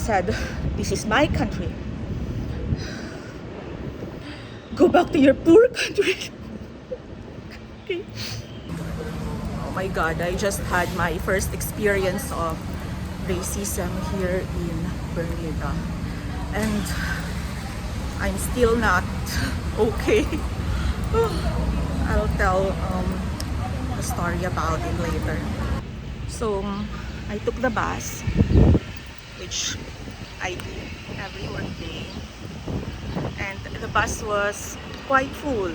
said, "This is my country. Go back to your poor country." Okay. Oh my God, I just had my first experience of racism here in Bermuda. And I'm still not okay. I'll tell a story about it later. So I took the bus, which I do every workday, and the bus was quite full,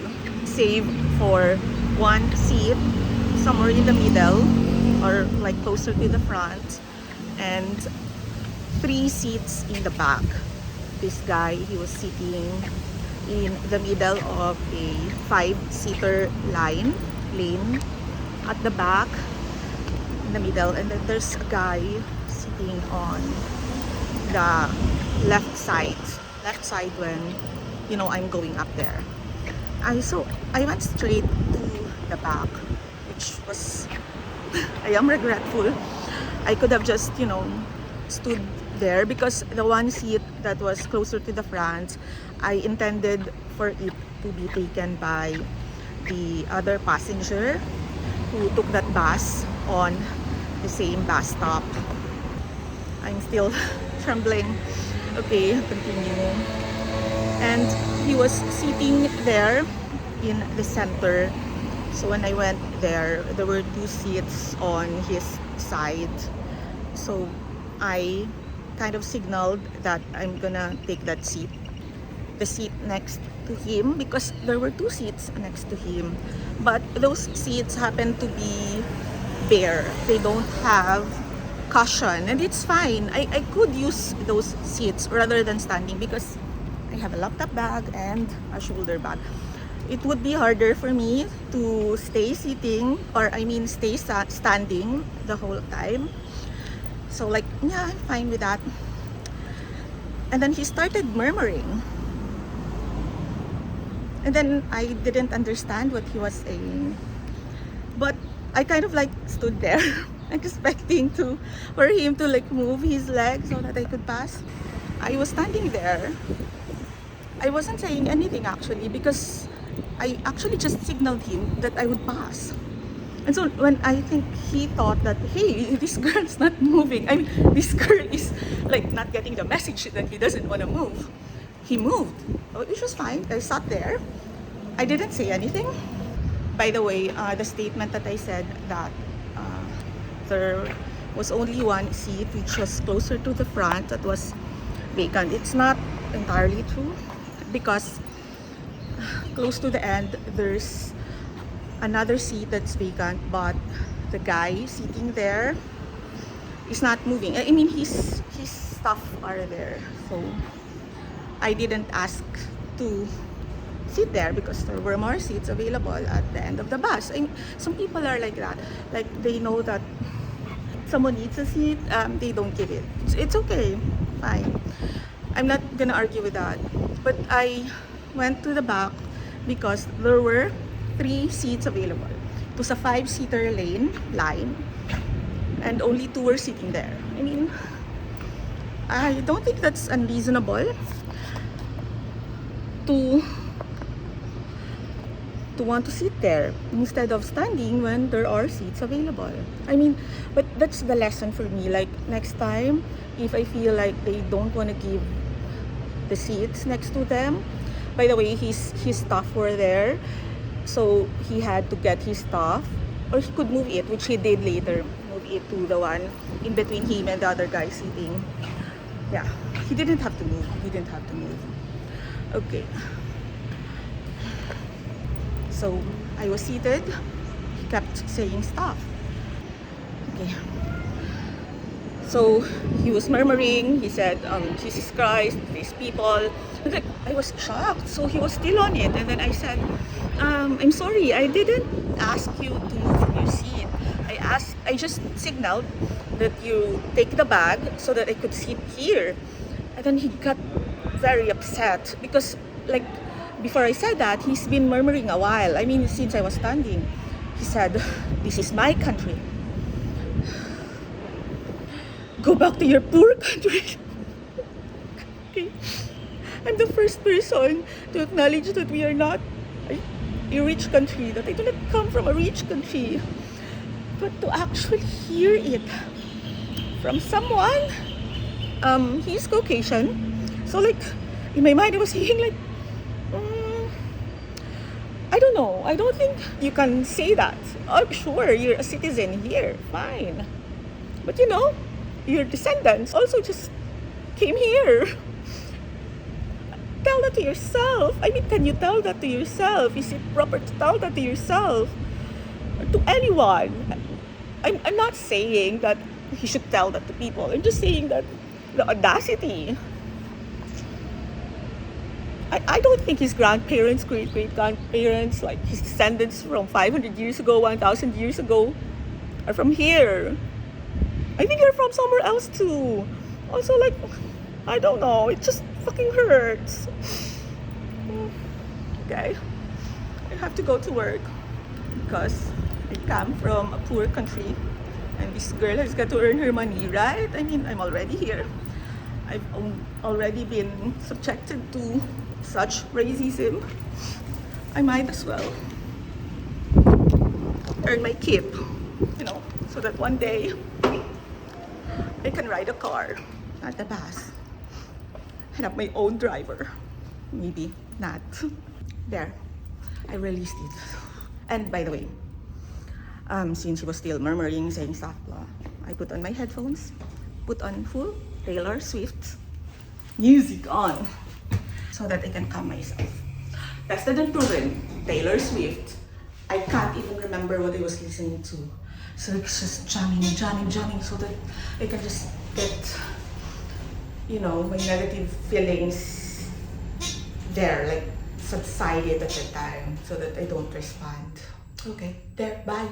save for one seat somewhere in the middle or like closer to the front, and 3 seats in the back. This guy, he was sitting in the middle of a 5-seater lane at the back in the middle, and then there's a guy sitting on the left side when I'm going up there. I went straight to the back, which was I am regretful. I could have just stood there, because the one seat that was closer to the front, I intended for it to be taken by the other passenger who took that bus on the same bus stop. I'm still trembling. Okay, continue. And he was sitting there in the center. So when I went there were 2 seats on his side. So I kind of signaled that I'm gonna take that seat, the seat next to him, because there were 2 seats next to him, but those seats happen to be bare. They don't have cushion, and it's fine. I could use those seats rather than standing, because I have a laptop bag and a shoulder bag. It would be harder for me to stay standing the whole time. So yeah, I'm fine with that. And then he started murmuring. And then I didn't understand what he was saying. But I kind of stood there expecting for him to move his leg so that I could pass. I was standing there. I wasn't saying anything actually, because I actually just signaled him that I would pass. And so when I think he thought that, hey, this girl's not moving. I mean, this girl is not getting the message that he doesn't want to move. He moved, which was fine. I sat there. I didn't say anything. By the way, the statement that I said that there was only one seat which was closer to the front that was vacant, it's not entirely true, because close to the end there's another seat that's vacant, but the guy sitting there is not moving. I mean, his stuff are there, so I didn't ask to sit there because there were more seats available at the end of the bus. I mean, some people are like that. They know that someone needs a seat, they don't give it. It's okay, fine. I'm not gonna argue with that. But I went to the back because there were 3 seats available. It was a 5-seater line, and only 2 were sitting there. I mean, I don't think that's unreasonable to want to sit there instead of standing when there are seats available. I mean, but that's the lesson for me. Next time, if I feel like they don't want to give the seats next to them, by the way, his stuff were there, so he had to get his stuff, or he could move it, which he did later, move it to the one in between him and the other guy sitting. Yeah, he didn't have to move. Okay. So I was seated. He kept saying stuff. Okay. So he was murmuring. He said, Jesus Christ, these people. I was shocked. So he was still on it. And then I said, I'm sorry, I didn't ask you to move from your seat. I just signaled that you take the bag so that I could sit here. And then he got very upset because before I said that, he's been murmuring a while. I mean, since I was standing. He said, this is my country. Go back to your poor country. I'm the first person to acknowledge that we are not a rich country, that I do not come from a rich country. But to actually hear it from someone, he's Caucasian. So like, in my mind I was saying like, I don't know. I don't think you can say that. Oh, sure, you're a citizen here. Fine. But you know, your descendants also just came here. Tell that to yourself. I mean, can you tell that to yourself? Is it proper to tell that to yourself? Or to anyone? I'm not saying that he should tell that to people. I'm just saying that the audacity. I don't think his grandparents, great-great-grandparents, like his descendants from 500 years ago, 1,000 years ago, are from here. I think they're from somewhere else too. Also, like, I don't know, it just fucking hurts. Okay, I have to go to work because I come from a poor country and this girl has got to earn her money, right? I mean, I'm already here. I've already been subjected to such racism. I might as well earn my keep, you know, so that one day I can ride a car, not a bus, and have my own driver. Maybe not. There, I released it. And by the way, since she was still murmuring, saying stuff, blah, I put on my headphones, put on full Taylor Swift music on, so that I can calm myself. Tested and proven, Taylor Swift. I can't even remember what I was listening to. So it's just jamming, so that I can just get, you know, my negative feelings there, like subsided at the time, so that I don't respond. Okay, there, bye.